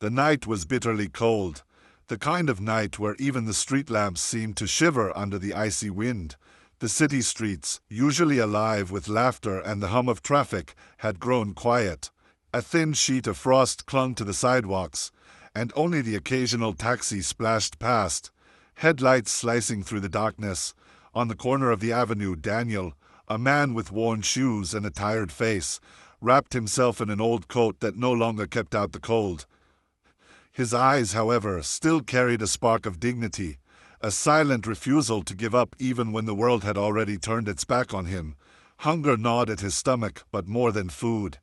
The night was bitterly cold, the kind of night where even the street lamps seemed to shiver under the icy wind. The city streets, usually alive with laughter and the hum of traffic, had grown quiet. A thin sheet of frost clung to the sidewalks, and only the occasional taxi splashed past, headlights slicing through the darkness. On the corner of the avenue, Daniel, a man with worn shoes and a tired face, wrapped himself in an old coat that no longer kept out the cold. His eyes, however, still carried a spark of dignity, a silent refusal to give up even when the world had already turned its back on him. Hunger gnawed at his stomach, but more than food.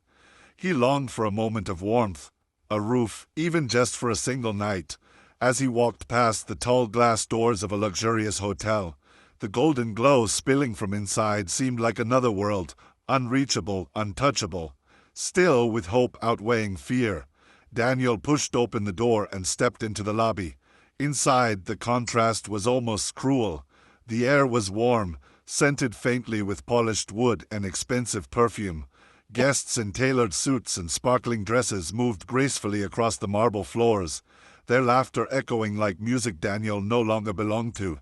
He longed for a moment of warmth, a roof, even just for a single night. As he walked past the tall glass doors of a luxurious hotel, the golden glow spilling from inside seemed like another world, unreachable, untouchable. Still, with hope outweighing fear, Daniel pushed open the door and stepped into the lobby. Inside, the contrast was almost cruel. The air was warm, scented faintly with polished wood and expensive perfume. Guests in tailored suits and sparkling dresses moved gracefully across the marble floors, their laughter echoing like music Daniel no longer belonged to.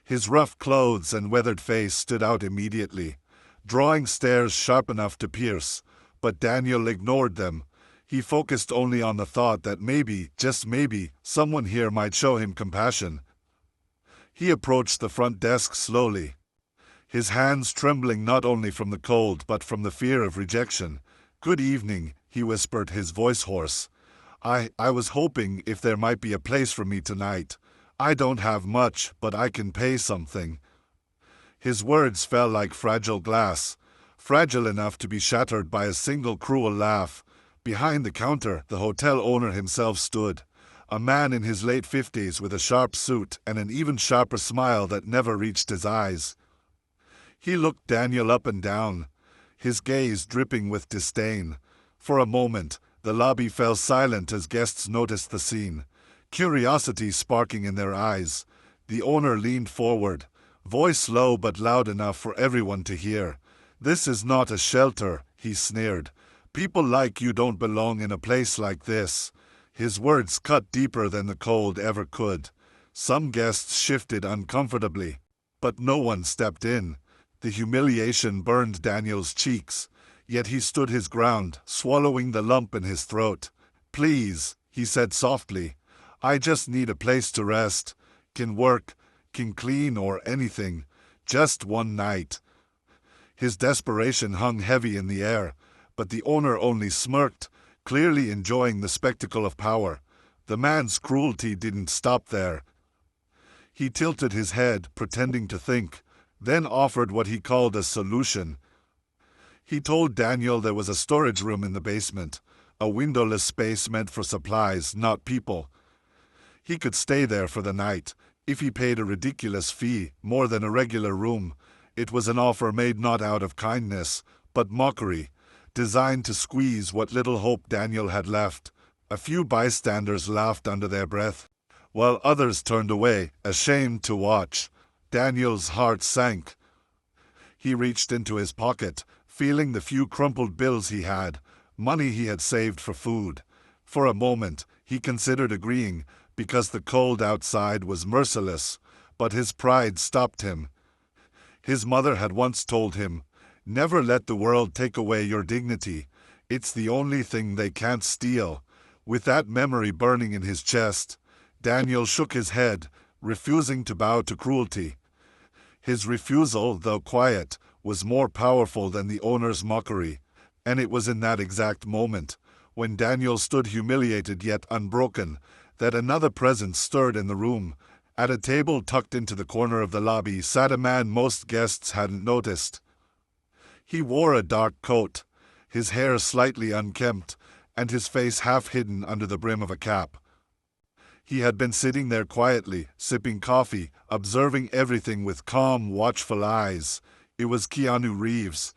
His rough clothes and weathered face stood out immediately, drawing stares sharp enough to pierce, but Daniel ignored them. He focused only on the thought that maybe, just maybe, someone here might show him compassion. He approached the front desk slowly, his hands trembling not only from the cold but from the fear of rejection. "Good evening," he whispered, his voice hoarse. I was hoping if there might be a place for me tonight. I don't have much, but I can pay something." His words fell like fragile glass, fragile enough to be shattered by a single cruel laugh. Behind the counter, the hotel owner himself stood, a man in his late 50s with a sharp suit and an even sharper smile that never reached his eyes. He looked Daniel up and down, his gaze dripping with disdain. For a moment, the lobby fell silent as guests noticed the scene, curiosity sparking in their eyes. The owner leaned forward, voice low but loud enough for everyone to hear. "This is not a shelter," he sneered. "People like you don't belong in a place like this." His words cut deeper than the cold ever could. Some guests shifted uncomfortably, but no one stepped in. The humiliation burned Daniel's cheeks, yet he stood his ground, swallowing the lump in his throat. "Please," he said softly, "I just need a place to rest. Can work, can clean or anything. Just one night." His desperation hung heavy in the air, but the owner only smirked, clearly enjoying the spectacle of power. The man's cruelty didn't stop there. He tilted his head, pretending to think, then offered what he called a solution. He told Daniel there was a storage room in the basement, a windowless space meant for supplies, not people. He could stay there for the night, if he paid a ridiculous fee, more than a regular room. It was an offer made not out of kindness, but mockery, designed to squeeze what little hope Daniel had left. A few bystanders laughed under their breath, while others turned away, ashamed to watch. Daniel's heart sank. He reached into his pocket, feeling the few crumpled bills he had, money he had saved for food. For a moment, he considered agreeing, because the cold outside was merciless, but his pride stopped him. His mother had once told him, "Never let the world take away your dignity. It's the only thing they can't steal." With that memory burning in his chest, Daniel shook his head, refusing to bow to cruelty. His refusal, though quiet, was more powerful than the owner's mockery, and it was in that exact moment, when Daniel stood humiliated yet unbroken, that another presence stirred in the room. At a table tucked into the corner of the lobby sat a man most guests hadn't noticed. He wore a dark coat, his hair slightly unkempt, and his face half hidden under the brim of a cap. He had been sitting there quietly, sipping coffee, observing everything with calm, watchful eyes. It was Keanu Reeves.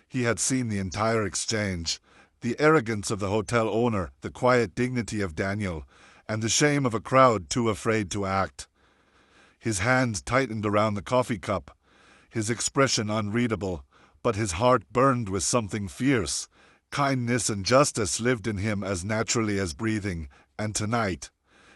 He had seen the entire exchange, the arrogance of the hotel owner, the quiet dignity of Daniel, and the shame of a crowd too afraid to act. His hand tightened around the coffee cup, his expression unreadable, but his heart burned with something fierce. Kindness and justice lived in him as naturally as breathing, and tonight,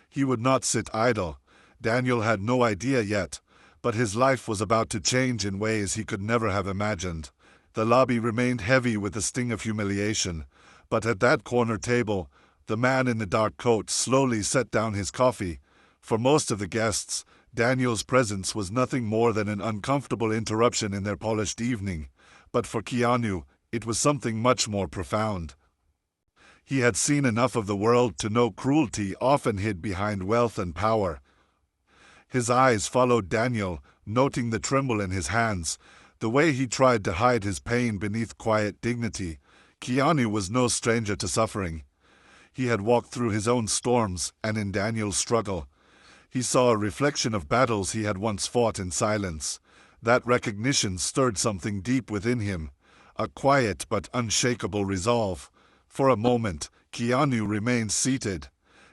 he would not sit idle. Daniel had no idea yet, but his life was about to change in ways he could never have imagined. The lobby remained heavy with the sting of humiliation, but at that corner table, the man in the dark coat slowly set down his coffee. For most of the guests, Daniel's presence was nothing more than an uncomfortable interruption in their polished evening, but for Keanu, it was something much more profound. He had seen enough of the world to know cruelty often hid behind wealth and power. His eyes followed Daniel, noting the tremble in his hands, the way he tried to hide his pain beneath quiet dignity. Keanu was no stranger to suffering. He had walked through his own storms, and in Daniel's struggle, he saw a reflection of battles he had once fought in silence. That recognition stirred something deep within him, a quiet but unshakable resolve. For a moment, Keanu remained seated,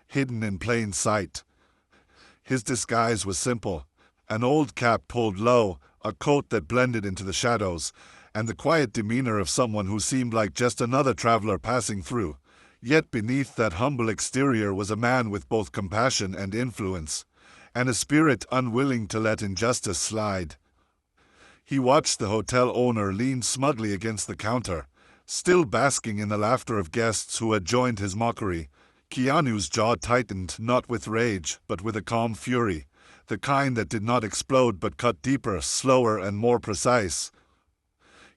hidden in plain sight. His disguise was simple: an old cap pulled low, a coat that blended into the shadows, and the quiet demeanor of someone who seemed like just another traveler passing through. Yet beneath that humble exterior was a man with both compassion and influence, and a spirit unwilling to let injustice slide. He watched the hotel owner lean smugly against the counter, still basking in the laughter of guests who had joined his mockery. Keanu's jaw tightened, not with rage, but with a calm fury, the kind that did not explode but cut deeper, slower, and more precise.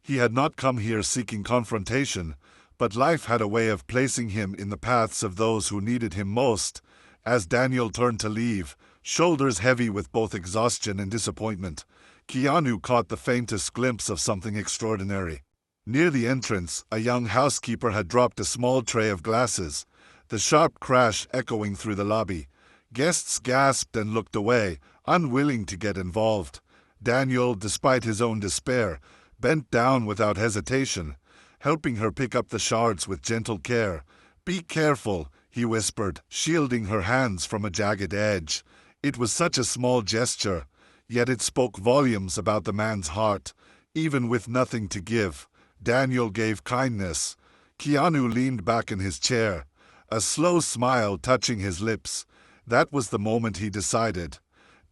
He had not come here seeking confrontation, but life had a way of placing him in the paths of those who needed him most. As Daniel turned to leave, shoulders heavy with both exhaustion and disappointment, Keanu caught the faintest glimpse of something extraordinary. Near the entrance, a young housekeeper had dropped a small tray of glasses, the sharp crash echoing through the lobby. Guests gasped and looked away, unwilling to get involved. Daniel, despite his own despair, bent down without hesitation, helping her pick up the shards with gentle care. "Be careful," he whispered, shielding her hands from a jagged edge. It was such a small gesture, yet it spoke volumes about the man's heart. Even with nothing to give, Daniel gave kindness. Keanu leaned back in his chair, a slow smile touching his lips. That was the moment he decided.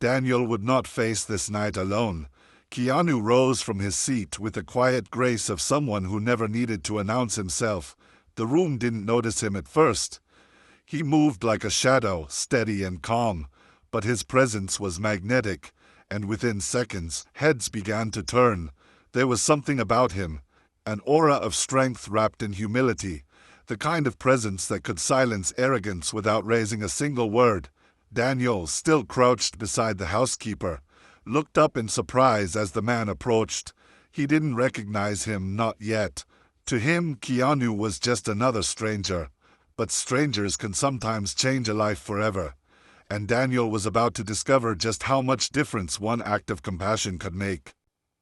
Daniel would not face this night alone. Keanu rose from his seat with the quiet grace of someone who never needed to announce himself. The room didn't notice him at first. He moved like a shadow, steady and calm, but his presence was magnetic, and within seconds, heads began to turn. There was something about him, an aura of strength wrapped in humility, the kind of presence that could silence arrogance without raising a single word. Daniel, still crouched beside the housekeeper, looked up in surprise as the man approached. He didn't recognize him, not yet. To him, Keanu was just another stranger. But strangers can sometimes change a life forever, and Daniel was about to discover just how much difference one act of compassion could make.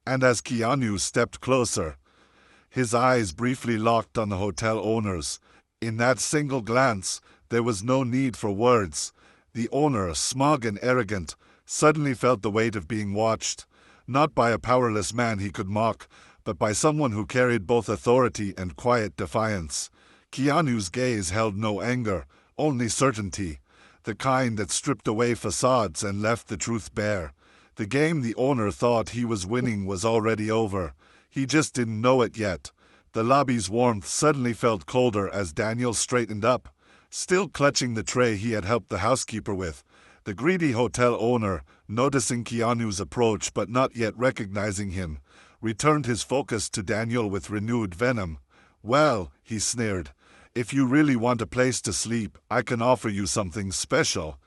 And as Keanu stepped closer, his eyes briefly locked on the hotel owners. In that single glance, there was no need for words. The owner, smug and arrogant, suddenly felt the weight of being watched, not by a powerless man he could mock, but by someone who carried both authority and quiet defiance. Keanu's gaze held no anger, only certainty, the kind that stripped away facades and left the truth bare. The game the owner thought he was winning was already over. He just didn't know it yet. The lobby's warmth suddenly felt colder as Daniel straightened up, still clutching the tray he had helped the housekeeper with. The greedy hotel owner, noticing Keanu's approach but not yet recognizing him, returned his focus to Daniel with renewed venom. "Well," he sneered, "if you really want a place to sleep, I can offer you something special."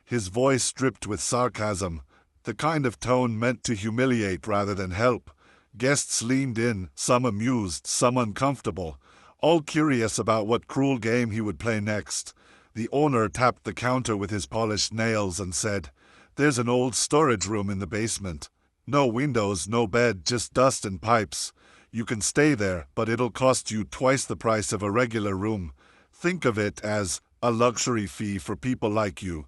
His voice dripped with sarcasm, the kind of tone meant to humiliate rather than help. Guests leaned in, some amused, some uncomfortable, all curious about what cruel game he would play next. The owner tapped the counter with his polished nails and said, "There's an old storage room in the basement. No windows, no bed, just dust and pipes. You can stay there, but it'll cost you twice the price of a regular room. Think of it as a luxury fee for people like you."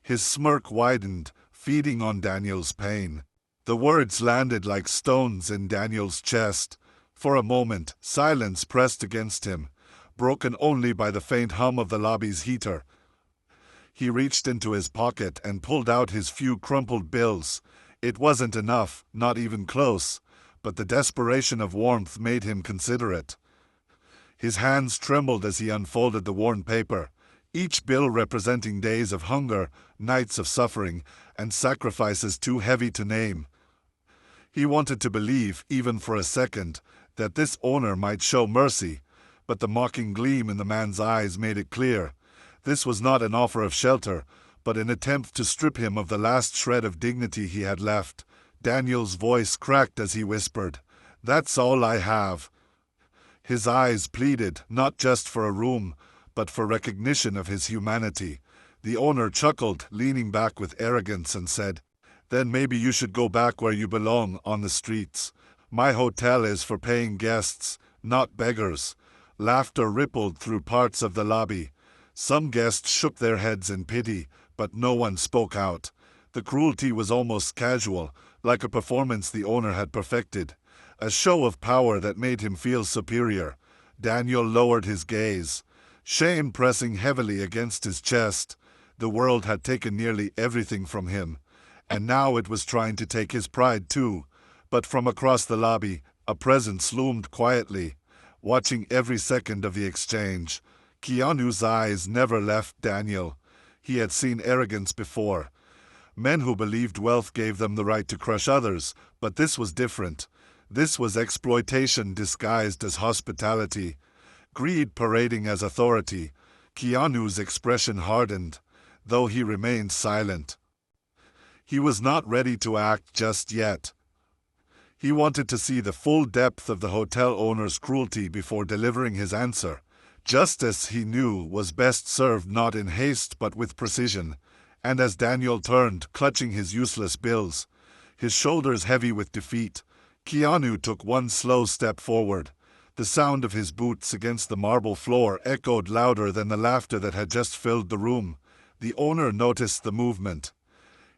His smirk widened, feeding on Daniel's pain. The words landed like stones in Daniel's chest. For a moment, silence pressed against him, broken only by the faint hum of the lobby's heater. He reached into his pocket and pulled out his few crumpled bills. It wasn't enough, not even close, but the desperation of warmth made him consider it. His hands trembled as he unfolded the worn paper, each bill representing days of hunger, nights of suffering, and sacrifices too heavy to name. He wanted to believe, even for a second, that this owner might show mercy, but the mocking gleam in the man's eyes made it clear. This was not an offer of shelter, but an attempt to strip him of the last shred of dignity he had left. Daniel's voice cracked as he whispered, "That's all I have." His eyes pleaded, not just for a room, but for recognition of his humanity. The owner chuckled, leaning back with arrogance, and said, "Then maybe you should go back where you belong, on the streets. My hotel is for paying guests, not beggars." Laughter rippled through parts of the lobby. Some guests shook their heads in pity, but no one spoke out. The cruelty was almost casual, like a performance the owner had perfected. A show of power that made him feel superior. Daniel lowered his gaze, shame pressing heavily against his chest. The world had taken nearly everything from him, and now it was trying to take his pride too. But from across the lobby, a presence loomed quietly, watching every second of the exchange. Keanu's eyes never left Daniel. He had seen arrogance before. Men who believed wealth gave them the right to crush others, but this was different. This was exploitation disguised as hospitality, greed parading as authority. Keanu's expression hardened, though he remained silent. He was not ready to act just yet. He wanted to see the full depth of the hotel owner's cruelty before delivering his answer. Justice, he knew, was best served not in haste but with precision. And as Daniel turned, clutching his useless bills, his shoulders heavy with defeat, Keanu took one slow step forward. The sound of his boots against the marble floor echoed louder than the laughter that had just filled the room. The owner noticed the movement,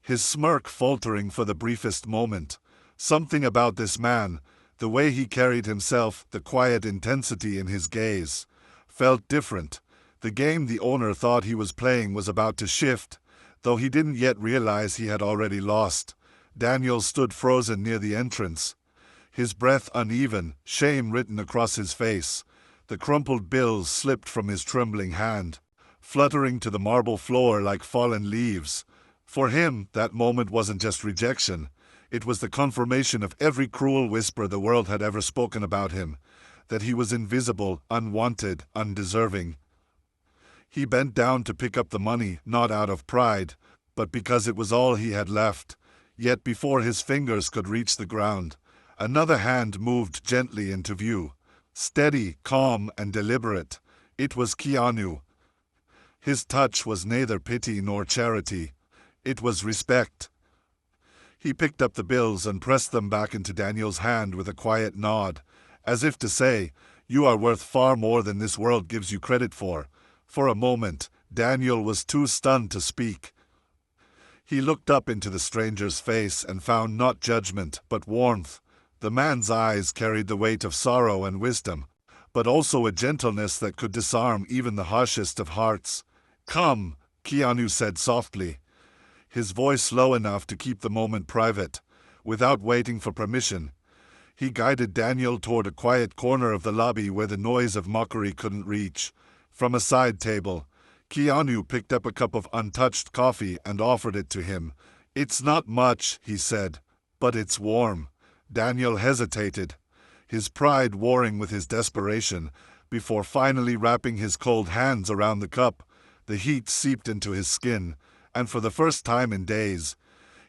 his smirk faltering for the briefest moment. Something about this man, the way he carried himself, the quiet intensity in his gaze, felt different. The game the owner thought he was playing was about to shift, though he didn't yet realize he had already lost. Daniel stood frozen near the entrance, his breath uneven, shame written across his face. The crumpled bills slipped from his trembling hand, fluttering to the marble floor like fallen leaves. For him, that moment wasn't just rejection. It was the confirmation of every cruel whisper the world had ever spoken about him, that he was invisible, unwanted, undeserving. He bent down to pick up the money, not out of pride, but because it was all he had left. Yet before his fingers could reach the ground, another hand moved gently into view. Steady, calm, and deliberate. It was Keanu. His touch was neither pity nor charity. It was respect. He picked up the bills and pressed them back into Daniel's hand with a quiet nod, as if to say, "You are worth far more than this world gives you credit for." For a moment, Daniel was too stunned to speak. He looked up into the stranger's face and found not judgment, but warmth. The man's eyes carried the weight of sorrow and wisdom, but also a gentleness that could disarm even the harshest of hearts. "Come," Keanu said softly, his voice low enough to keep the moment private. Without waiting for permission, he guided Daniel toward a quiet corner of the lobby where the noise of mockery couldn't reach. From a side table, Keanu picked up a cup of untouched coffee and offered it to him. "It's not much," he said, "but it's warm." Daniel hesitated, his pride warring with his desperation, before finally wrapping his cold hands around the cup. The heat seeped into his skin, and for the first time in days,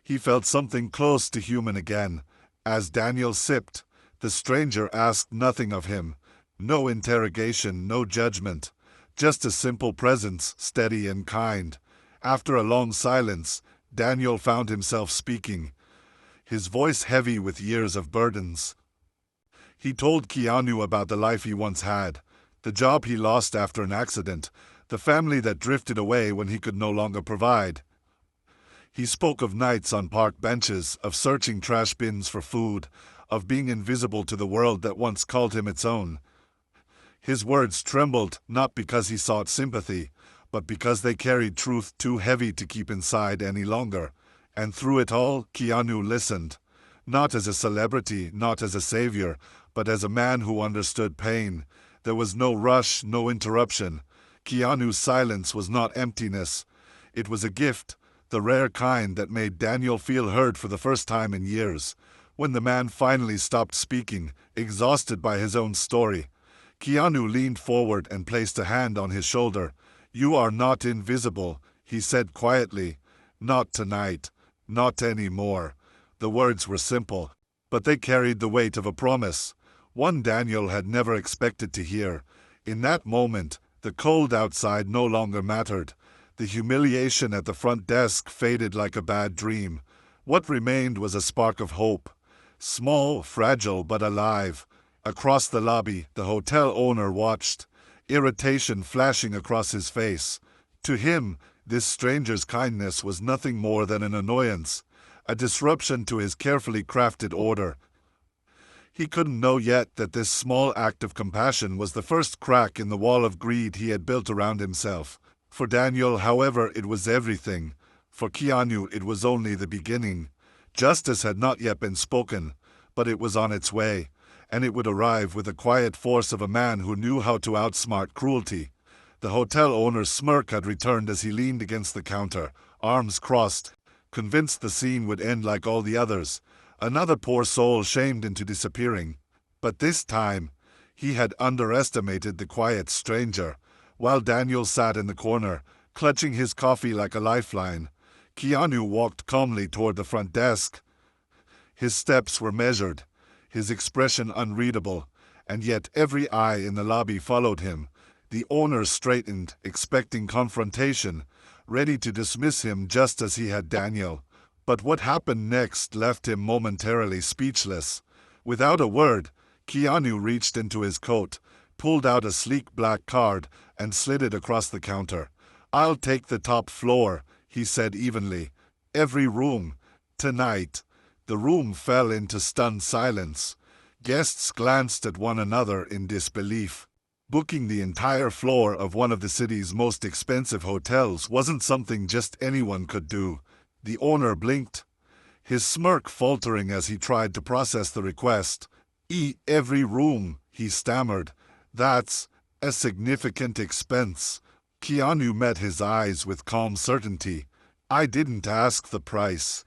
he felt something close to human again. As Daniel sipped, the stranger asked nothing of him. No interrogation, no judgment. Just a simple presence, steady and kind. After a long silence, Daniel found himself speaking, his voice heavy with years of burdens. He told Keanu about the life he once had, the job he lost after an accident, the family that drifted away when he could no longer provide. He spoke of nights on park benches, of searching trash bins for food, of being invisible to the world that once called him its own. His words trembled, not because he sought sympathy, but because they carried truth too heavy to keep inside any longer. And through it all, Keanu listened. Not as a celebrity, not as a savior, but as a man who understood pain. There was no rush, no interruption. Keanu's silence was not emptiness. It was a gift, the rare kind that made Daniel feel heard for the first time in years. When the man finally stopped speaking, exhausted by his own story, Keanu leaned forward and placed a hand on his shoulder. "You are not invisible," he said quietly. "Not tonight. Not anymore." The words were simple, but they carried the weight of a promise, one Daniel had never expected to hear. In that moment, the cold outside no longer mattered. The humiliation at the front desk faded like a bad dream. What remained was a spark of hope. Small, fragile, but alive. Across the lobby, the hotel owner watched, irritation flashing across his face. To him, this stranger's kindness was nothing more than an annoyance, a disruption to his carefully crafted order. He couldn't know yet that this small act of compassion was the first crack in the wall of greed he had built around himself. For Daniel, however, it was everything. For Keanu, it was only the beginning. Justice had not yet been spoken, but it was on its way, and it would arrive with the quiet force of a man who knew how to outsmart cruelty. The hotel owner's smirk had returned as he leaned against the counter, arms crossed, convinced the scene would end like all the others, another poor soul shamed into disappearing. But this time, he had underestimated the quiet stranger. While Daniel sat in the corner, clutching his coffee like a lifeline, Keanu walked calmly toward the front desk. His steps were measured, his expression unreadable, and yet every eye in the lobby followed him. The owner straightened, expecting confrontation, ready to dismiss him just as he had Daniel. But what happened next left him momentarily speechless. Without a word, Keanu reached into his coat, pulled out a sleek black card, and slid it across the counter. "I'll take the top floor," he said evenly. "Every room. Tonight." The room fell into stunned silence. Guests glanced at one another in disbelief. Booking the entire floor of one of the city's most expensive hotels wasn't something just anyone could do. The owner blinked, his smirk faltering as he tried to process the request. Every room," he stammered. "That's a significant expense." Keanu met his eyes with calm certainty. "I didn't ask the price."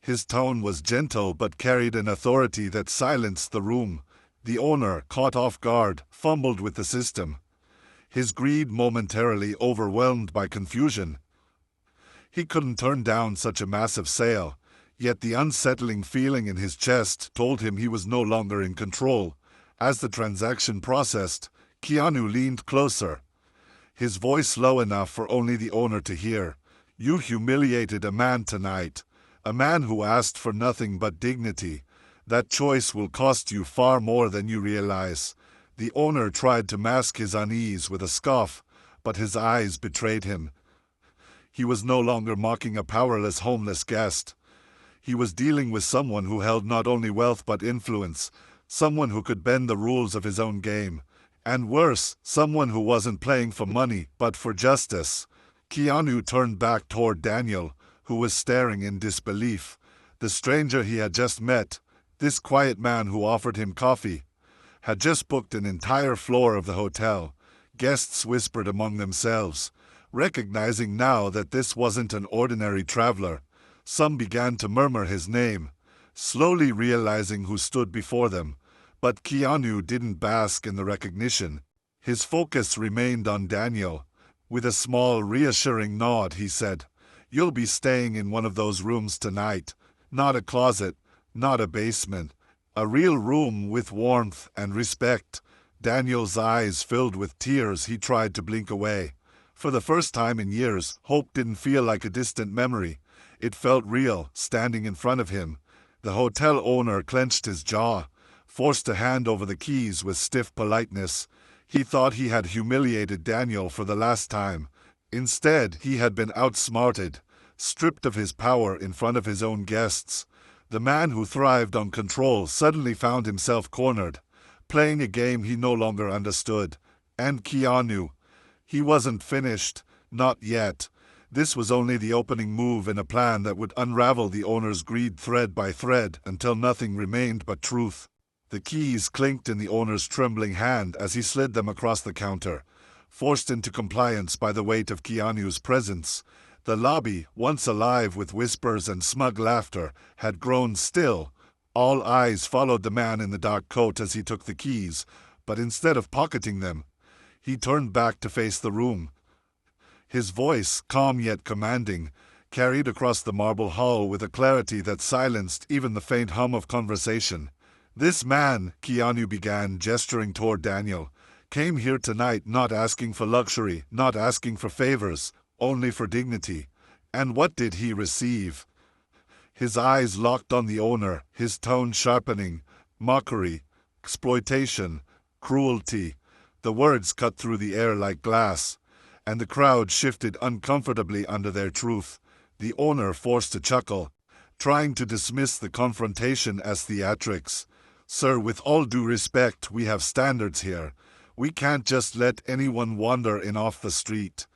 His tone was gentle but carried an authority that silenced the room. The owner, caught off guard, fumbled with the system, his greed momentarily overwhelmed by confusion. He couldn't turn down such a massive sale, yet the unsettling feeling in his chest told him he was no longer in control. As the transaction processed, Keanu leaned closer, his voice low enough for only the owner to hear. "You humiliated a man tonight, a man who asked for nothing but dignity. That choice will cost you far more than you realize." The owner tried to mask his unease with a scoff, but his eyes betrayed him. He was no longer mocking a powerless homeless guest. He was dealing with someone who held not only wealth but influence, someone who could bend the rules of his own game. And worse, someone who wasn't playing for money but for justice. Keanu turned back toward Daniel, who was staring in disbelief. The stranger he had just met, this quiet man who offered him coffee, had just booked an entire floor of the hotel. Guests whispered among themselves, recognizing now that this wasn't an ordinary traveler. Some began to murmur his name, slowly realizing who stood before them. But Keanu didn't bask in the recognition. His focus remained on Daniel. With a small, reassuring nod, he said, "You'll be staying in one of those rooms tonight. Not a closet, not a basement. A real room with warmth and respect." Daniel's eyes filled with tears. He tried to blink away. For the first time in years, hope didn't feel like a distant memory. It felt real, standing in front of him. The hotel owner clenched his jaw, forced to hand over the keys with stiff politeness. He thought he had humiliated Daniel for the last time. Instead, he had been outsmarted, stripped of his power in front of his own guests. The man who thrived on control suddenly found himself cornered, playing a game he no longer understood. And Keanu, he wasn't finished, not yet. This was only the opening move in a plan that would unravel the owner's greed thread by thread until nothing remained but truth. The keys clinked in the owner's trembling hand as he slid them across the counter, forced into compliance by the weight of Keanu's presence. The lobby, once alive with whispers and smug laughter, had grown still. All eyes followed the man in the dark coat as he took the keys, but instead of pocketing them, he turned back to face the room. His voice, calm yet commanding, carried across the marble hall with a clarity that silenced even the faint hum of conversation. "This man," Keanu began, gesturing toward Daniel, "came here tonight not asking for luxury, not asking for favors, only for dignity. And what did he receive?" His eyes locked on the owner, his tone sharpening. "Mockery, exploitation, cruelty." The words cut through the air like glass, and the crowd shifted uncomfortably under their truth. The owner forced a chuckle, trying to dismiss the confrontation as theatrics. "Sir, with all due respect, we have standards here. We can't just let anyone wander in off the street."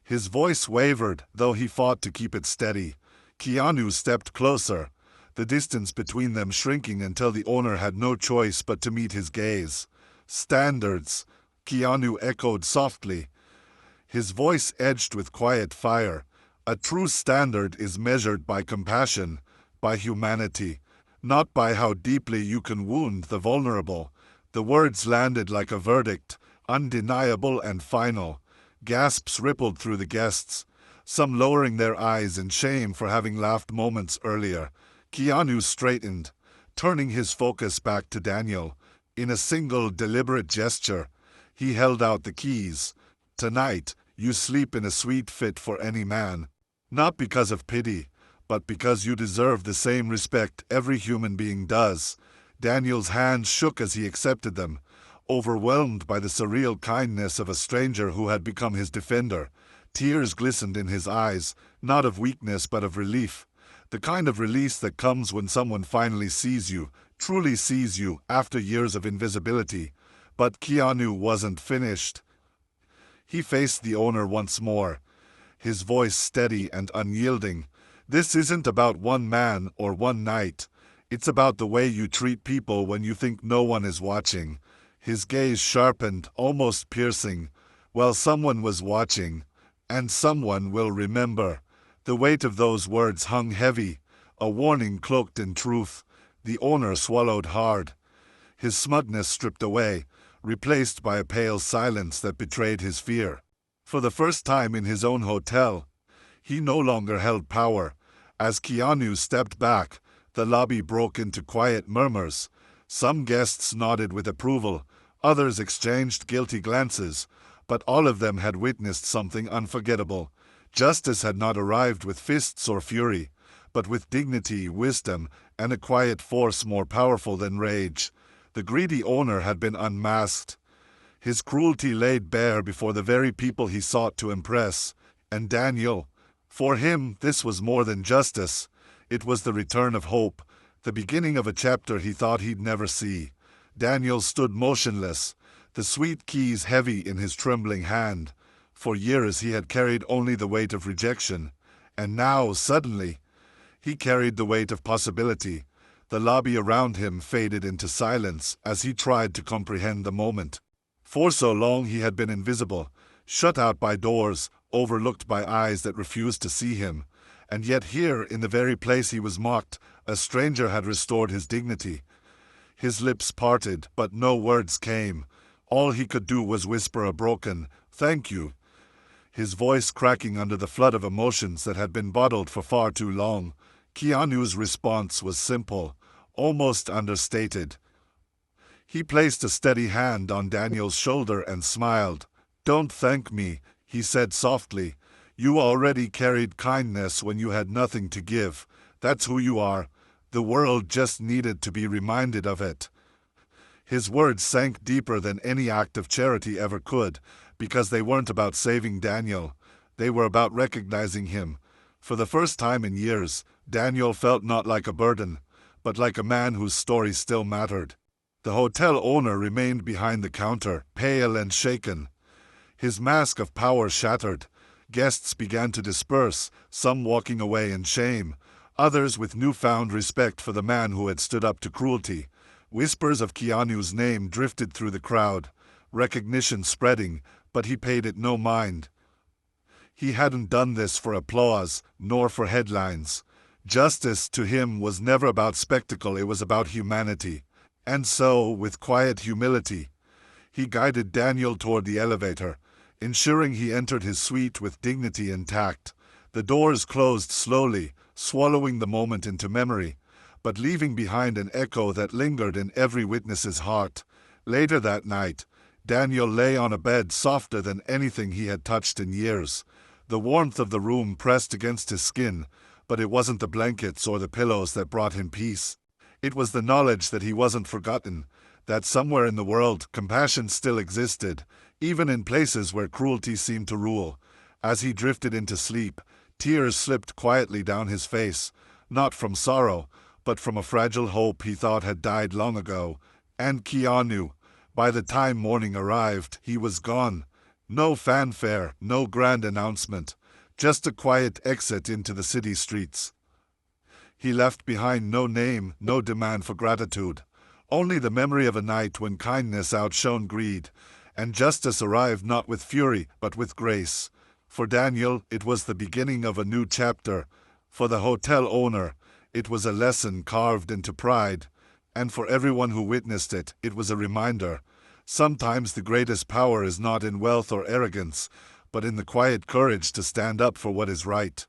His voice wavered, though he fought to keep it steady. Keanu stepped closer, the distance between them shrinking until the owner had no choice but to meet his gaze. "Standards," Keanu echoed softly, his voice edged with quiet fire. "A true standard is measured by compassion, by humanity, not by how deeply you can wound the vulnerable." The words landed like a verdict, undeniable and final. Gasps rippled through the guests, some lowering their eyes in shame for having laughed moments earlier. Keanu straightened, turning his focus back to Daniel. In a single deliberate gesture, he held out the keys. "Tonight, you sleep in a suite fit for any man. Not because of pity, but because you deserve the same respect every human being does." Daniel's hands shook as he accepted them, overwhelmed by the surreal kindness of a stranger who had become his defender. Tears glistened in his eyes, not of weakness but of relief. The kind of release that comes when someone finally sees you, truly sees you, after years of invisibility. But Keanu wasn't finished. He faced the owner once more, his voice steady and unyielding. "This isn't about one man or one night. It's about the way you treat people when you think no one is watching." His gaze sharpened, almost piercing. "Well, someone was watching, and someone will remember." The weight of those words hung heavy, a warning cloaked in truth. The owner swallowed hard, his smugness stripped away, replaced by a pale silence that betrayed his fear. For the first time in his own hotel, he no longer held power. As Keanu stepped back, the lobby broke into quiet murmurs. Some guests nodded with approval, others exchanged guilty glances, but all of them had witnessed something unforgettable. Justice had not arrived with fists or fury, but with dignity, wisdom, and a quiet force more powerful than rage. The greedy owner had been unmasked, his cruelty laid bare before the very people he sought to impress. And Daniel, for him, this was more than justice. It was the return of hope, the beginning of a chapter he thought he'd never see. Daniel stood motionless, the sweet keys heavy in his trembling hand. For years he had carried only the weight of rejection, and now, suddenly, he carried the weight of possibility. The lobby around him faded into silence as he tried to comprehend the moment. For so long he had been invisible, shut out by doors, overlooked by eyes that refused to see him. And yet here, in the very place he was mocked, a stranger had restored his dignity. His lips parted, but no words came. All he could do was whisper a broken, "Thank you," his voice cracking under the flood of emotions that had been bottled for far too long. Keanu's response was simple, almost understated. He placed a steady hand on Daniel's shoulder and smiled. "Don't thank me," he said softly. "You already carried kindness when you had nothing to give. That's who you are. The world just needed to be reminded of it." His words sank deeper than any act of charity ever could, because they weren't about saving Daniel. They were about recognizing him. For the first time in years, Daniel felt not like a burden, but like a man whose story still mattered. The hotel owner remained behind the counter, pale and shaken. His mask of power shattered. Guests began to disperse, some walking away in shame, others with newfound respect for the man who had stood up to cruelty. Whispers of Keanu's name drifted through the crowd, recognition spreading, but he paid it no mind. He hadn't done this for applause, nor for headlines. Justice to him was never about spectacle, it was about humanity. And so, with quiet humility, he guided Daniel toward the elevator, ensuring he entered his suite with dignity and tact. The doors closed slowly, swallowing the moment into memory, but leaving behind an echo that lingered in every witness's heart. Later that night, Daniel lay on a bed softer than anything he had touched in years. The warmth of the room pressed against his skin, but it wasn't the blankets or the pillows that brought him peace. It was the knowledge that he wasn't forgotten, that somewhere in the world compassion still existed, even in places where cruelty seemed to rule. As he drifted into sleep, tears slipped quietly down his face, not from sorrow, but from a fragile hope he thought had died long ago. And Keanu, by the time morning arrived, he was gone. No fanfare, no grand announcement, just a quiet exit into the city streets. He left behind no name, no demand for gratitude, only the memory of a night when kindness outshone greed, and justice arrived not with fury, but with grace. For Daniel, it was the beginning of a new chapter. For the hotel owner, it was a lesson carved into pride. And for everyone who witnessed it, it was a reminder. Sometimes the greatest power is not in wealth or arrogance, but in the quiet courage to stand up for what is right.